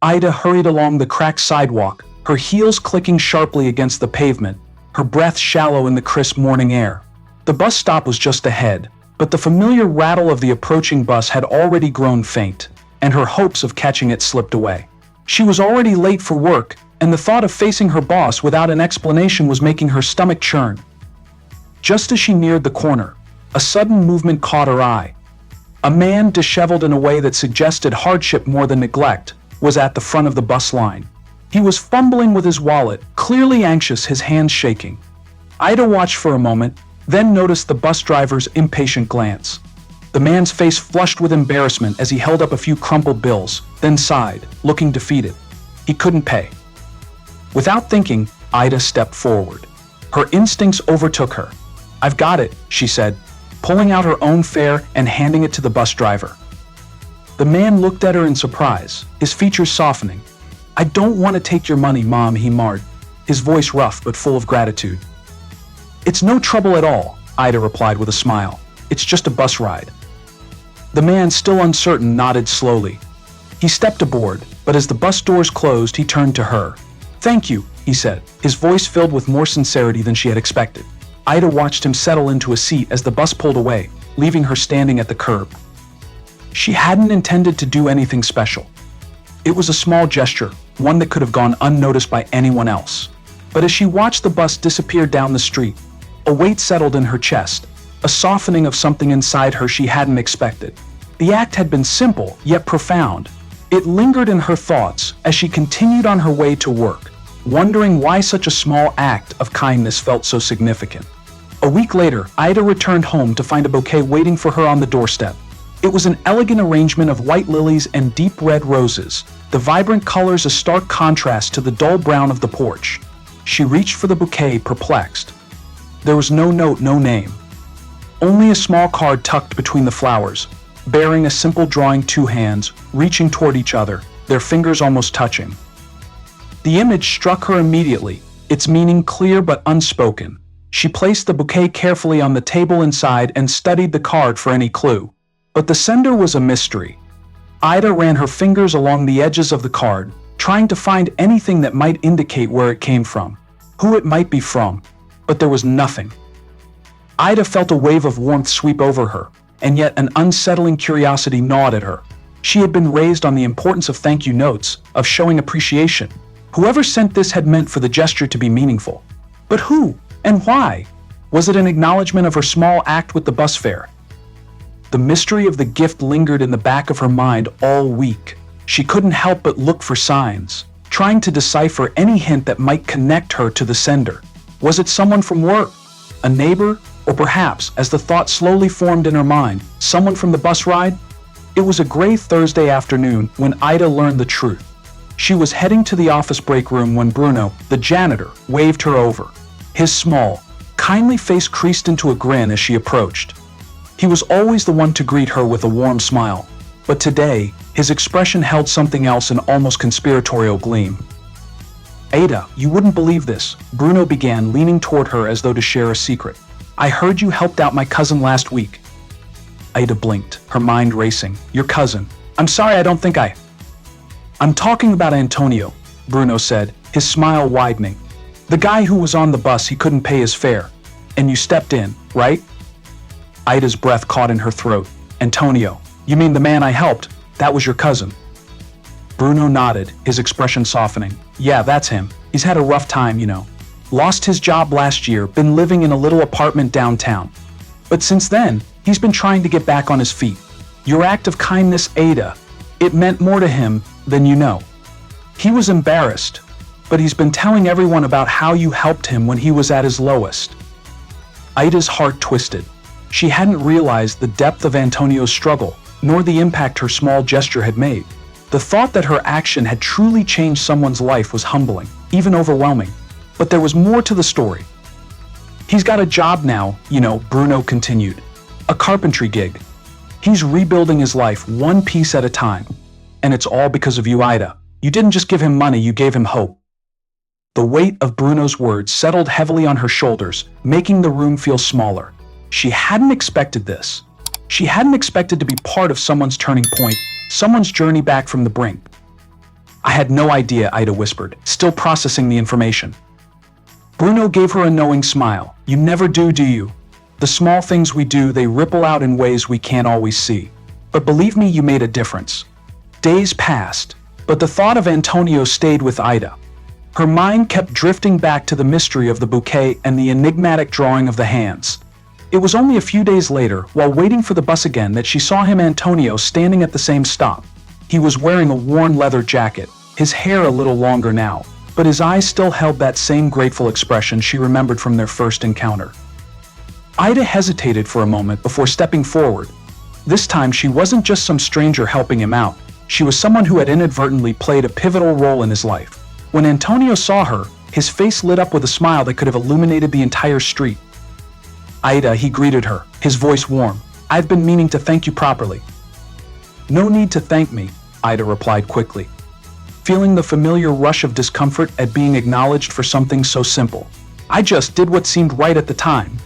Ida hurried along the cracked sidewalk, her heels clicking sharply against the pavement, her breath shallow in the crisp morning air. The bus stop was just ahead, but the familiar rattle of the approaching bus had already grown faint, and her hopes of catching it slipped away. She was already late for work, and the thought of facing her boss without an explanation was making her stomach churn. Just as she neared the corner, a sudden movement caught her eye. A man, disheveled in a way that suggested hardship more than neglect, was at the front of the bus line. He was fumbling with his wallet, clearly anxious, his hands shaking. Ida watched for a moment, then noticed the bus driver's impatient glance. The man's face flushed with embarrassment as he held up a few crumpled bills, then sighed, looking defeated. He couldn't pay. Without thinking, Ida stepped forward. Her instincts overtook her. "I've got it," she said, pulling out her own fare and handing it to the bus driver. The man looked at her in surprise, his features softening. "I don't want to take your money, Mom," he marred, his voice rough but full of gratitude. "It's no trouble at all," Ida replied with a smile. "It's just a bus ride." The man, still uncertain, nodded slowly. He stepped aboard, but as the bus doors closed, he turned to her. "Thank you," he said, his voice filled with more sincerity than she had expected. Ida watched him settle into a seat as the bus pulled away, leaving her standing at the curb. She hadn't intended to do anything special. It was a small gesture, one that could have gone unnoticed by anyone else. But as she watched the bus disappear down the street, a weight settled in her chest, a softening of something inside her she hadn't expected. The act had been simple, yet profound. It lingered in her thoughts as she continued on her way to work, wondering why such a small act of kindness felt so significant. A week later, Ida returned home to find a bouquet waiting for her on the doorstep. It was an elegant arrangement of white lilies and deep red roses, the vibrant colors a stark contrast to the dull brown of the porch. She reached for the bouquet, perplexed. There was no note, no name. Only a small card tucked between the flowers, bearing a simple drawing, two hands, reaching toward each other, their fingers almost touching. The image struck her immediately, its meaning clear but unspoken. She placed the bouquet carefully on the table inside and studied the card for any clue. But the sender was a mystery. Ida ran her fingers along the edges of the card, trying to find anything that might indicate where it came from, who it might be from, but there was nothing. Ida felt a wave of warmth sweep over her, and yet an unsettling curiosity gnawed at her. She had been raised on the importance of thank you notes, of showing appreciation. Whoever sent this had meant for the gesture to be meaningful. But who and why? Was it an acknowledgement of her small act with the bus fare? The mystery of the gift lingered in the back of her mind all week. She couldn't help but look for signs, trying to decipher any hint that might connect her to the sender. Was it someone from work? A neighbor? Or perhaps, as the thought slowly formed in her mind, someone from the bus ride? It was a gray Thursday afternoon when Ida learned the truth. She was heading to the office break room when Bruno, the janitor, waved her over. His small, kindly face creased into a grin as she approached. He was always the one to greet her with a warm smile, but today, his expression held something else, an almost conspiratorial gleam. "Ada, you wouldn't believe this," Bruno began, leaning toward her as though to share a secret. "I heard you helped out my cousin last week." Ida blinked, her mind racing. "Your cousin? I'm sorry, I don't think I'm talking about Antonio," Bruno said, his smile widening. "The guy who was on the bus, he couldn't pay his fare. And you stepped in, right?" Ida's breath caught in her throat. "Antonio? You mean the man I helped? That was your cousin?" Bruno nodded, his expression softening. "Yeah, that's him. He's had a rough time, you know. Lost his job last year, been living in a little apartment downtown. But since then, he's been trying to get back on his feet. Your act of kindness, Ada, it meant more to him than you know. He was embarrassed, but he's been telling everyone about how you helped him when he was at his lowest." Ida's heart twisted. She hadn't realized the depth of Antonio's struggle, nor the impact her small gesture had made. The thought that her action had truly changed someone's life was humbling, even overwhelming. But there was more to the story. "He's got a job now, you know," Bruno continued. "A carpentry gig. He's rebuilding his life one piece at a time. And it's all because of you, Ida. You didn't just give him money, you gave him hope." The weight of Bruno's words settled heavily on her shoulders, making the room feel smaller. She hadn't expected this. She hadn't expected to be part of someone's turning point, someone's journey back from the brink. I had no idea, Ida whispered, still processing the information. Bruno gave her a knowing smile. You never do you? The small things we do, they ripple out in ways we can't always see. But believe me, you made a difference. Days passed, but the thought of Antonio stayed with Ida. Her mind kept drifting back to the mystery of the bouquet and the enigmatic drawing of the hands. It was only a few days later, while waiting for the bus again, that she saw him, Antonio, standing at the same stop. He was wearing a worn leather jacket, his hair a little longer now, but his eyes still held that same grateful expression she remembered from their first encounter. Ida hesitated for a moment before stepping forward. This time she wasn't just some stranger helping him out, she was someone who had inadvertently played a pivotal role in his life. When Antonio saw her, his face lit up with a smile that could have illuminated the entire street. Ida, he greeted her, his voice warm. I've been meaning to thank you properly. No need to thank me, Ida replied quickly, feeling the familiar rush of discomfort at being acknowledged for something so simple. I just did what seemed right at the time.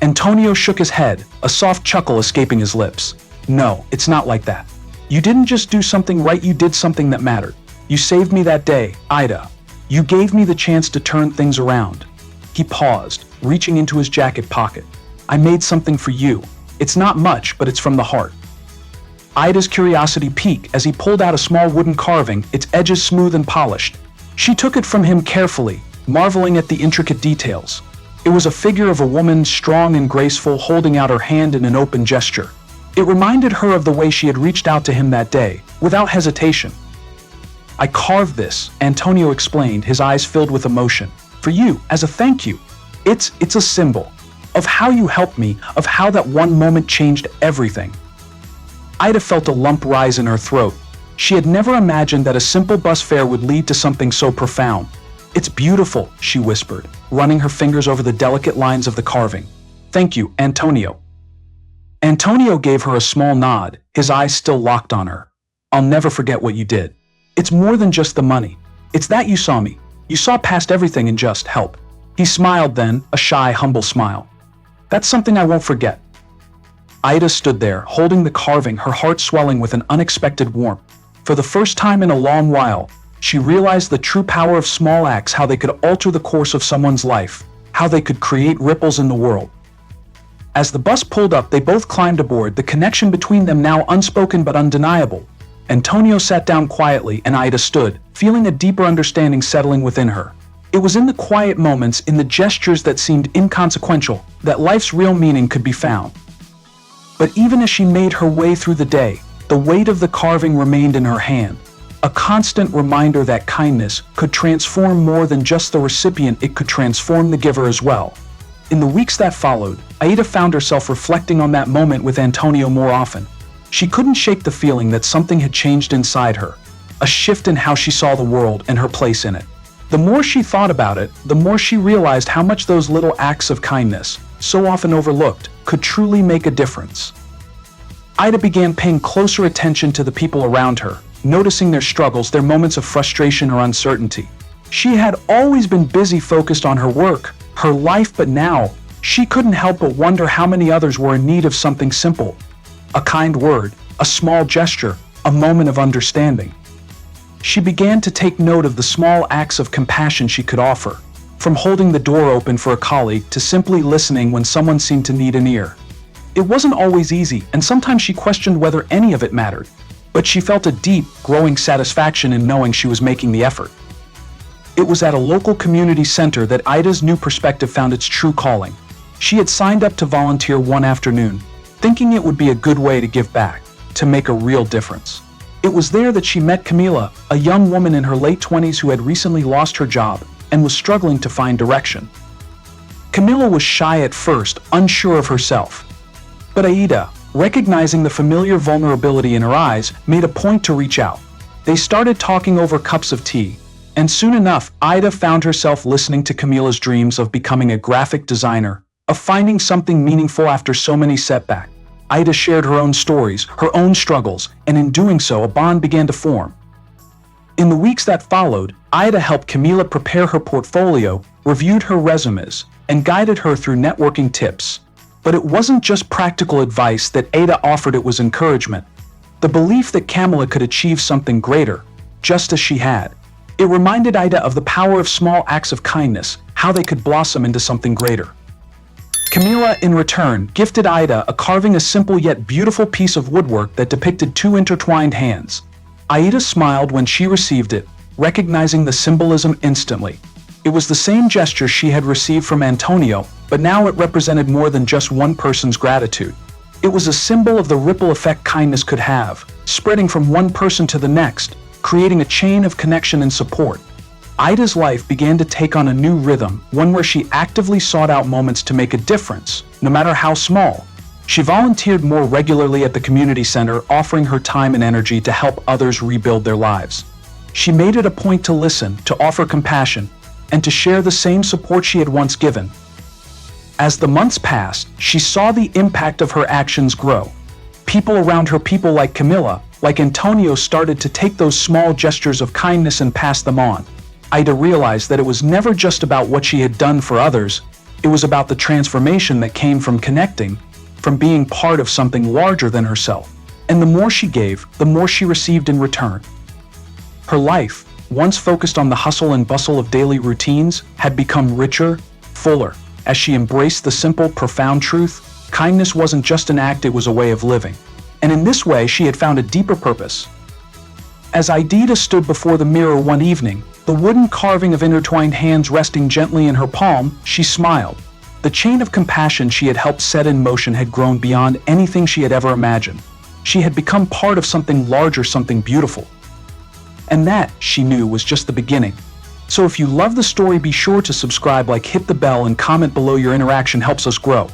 Antonio shook his head, a soft chuckle escaping his lips. No, it's not like that. You didn't just do something right, you did something that mattered. You saved me that day, Ida. You gave me the chance to turn things around. He paused, reaching into his jacket pocket. I made something for you. It's not much, but it's from the heart. Ida's curiosity piqued as he pulled out a small wooden carving, its edges smooth and polished. She took it from him carefully, marveling at the intricate details. It was a figure of a woman, strong and graceful, holding out her hand in an open gesture. It reminded her of the way she had reached out to him that day, without hesitation. I carved this, Antonio explained, his eyes filled with emotion. For you, as a thank you. It's a symbol of how you helped me, of how that one moment changed everything. Ida felt a lump rise in her throat. She had never imagined that a simple bus fare would lead to something so profound. It's beautiful, she whispered, running her fingers over the delicate lines of the carving. Thank you, Antonio. Antonio gave her a small nod, his eyes still locked on her. I'll never forget what you did. It's more than just the money. It's that you saw me. You saw past everything and just helped. He smiled then, a shy, humble smile. That's something I won't forget. Ida stood there, holding the carving, her heart swelling with an unexpected warmth. For the first time in a long while, she realized the true power of small acts, how they could alter the course of someone's life, how they could create ripples in the world. As the bus pulled up, they both climbed aboard, the connection between them now unspoken but undeniable. Antonio sat down quietly and Ida stood, feeling a deeper understanding settling within her. It was in the quiet moments, in the gestures that seemed inconsequential, that life's real meaning could be found. But even as she made her way through the day, the weight of the carving remained in her hand, a constant reminder that kindness could transform more than just the recipient, it could transform the giver as well. In the weeks that followed, Ida found herself reflecting on that moment with Antonio more often. She couldn't shake the feeling that something had changed inside her, a shift in how she saw the world and her place in it. The more she thought about it, the more she realized how much those little acts of kindness, so often overlooked, could truly make a difference. Ida began paying closer attention to the people around her, noticing their struggles, their moments of frustration or uncertainty. She had always been busy, focused on her work, her life, but now, she couldn't help but wonder how many others were in need of something simple. A kind word, a small gesture, a moment of understanding. She began to take note of the small acts of compassion she could offer, from holding the door open for a colleague to simply listening when someone seemed to need an ear. It wasn't always easy, and sometimes she questioned whether any of it mattered, but she felt a deep, growing satisfaction in knowing she was making the effort. It was at a local community center that Ida's new perspective found its true calling. She had signed up to volunteer one afternoon, thinking it would be a good way to give back, to make a real difference. It was there that she met Camila, a young woman in her late 20s who had recently lost her job and was struggling to find direction. Camila was shy at first, unsure of herself. But Ida, recognizing the familiar vulnerability in her eyes, made a point to reach out. They started talking over cups of tea, and soon enough, Ida found herself listening to Camila's dreams of becoming a graphic designer, of finding something meaningful after so many setbacks. Ida shared her own stories, her own struggles, and in doing so, a bond began to form. In the weeks that followed, Ida helped Camila prepare her portfolio, reviewed her resumes, and guided her through networking tips. But it wasn't just practical advice that Ida offered, it was encouragement. The belief that Camila could achieve something greater, just as she had. It reminded Ida of the power of small acts of kindness, how they could blossom into something greater. Camila, in return, gifted Ida a carving, a simple yet beautiful piece of woodwork that depicted two intertwined hands. Aida smiled when she received it, recognizing the symbolism instantly. It was the same gesture she had received from Antonio, but now it represented more than just one person's gratitude. It was a symbol of the ripple effect kindness could have, spreading from one person to the next, creating a chain of connection and support. Ida's life began to take on a new rhythm, one where she actively sought out moments to make a difference, no matter how small. She volunteered more regularly at the community center, offering her time and energy to help others rebuild their lives. She made it a point to listen, to offer compassion, and to share the same support she had once given. As the months passed, she saw the impact of her actions grow. People around her, people like Camila, like Antonio, started to take those small gestures of kindness and pass them on. Ida realized that it was never just about what she had done for others, it was about the transformation that came from connecting, from being part of something larger than herself. And the more she gave, the more she received in return. Her life, once focused on the hustle and bustle of daily routines, had become richer, fuller, as she embraced the simple, profound truth: kindness wasn't just an act, it was a way of living. And in this way, she had found a deeper purpose. As Ida stood before the mirror one evening, the wooden carving of intertwined hands resting gently in her palm, she smiled. The chain of compassion she had helped set in motion had grown beyond anything she had ever imagined. She had become part of something larger, something beautiful. And that, she knew, was just the beginning. So if you love the story, be sure to subscribe, hit the bell, and comment below. Your interaction helps us grow.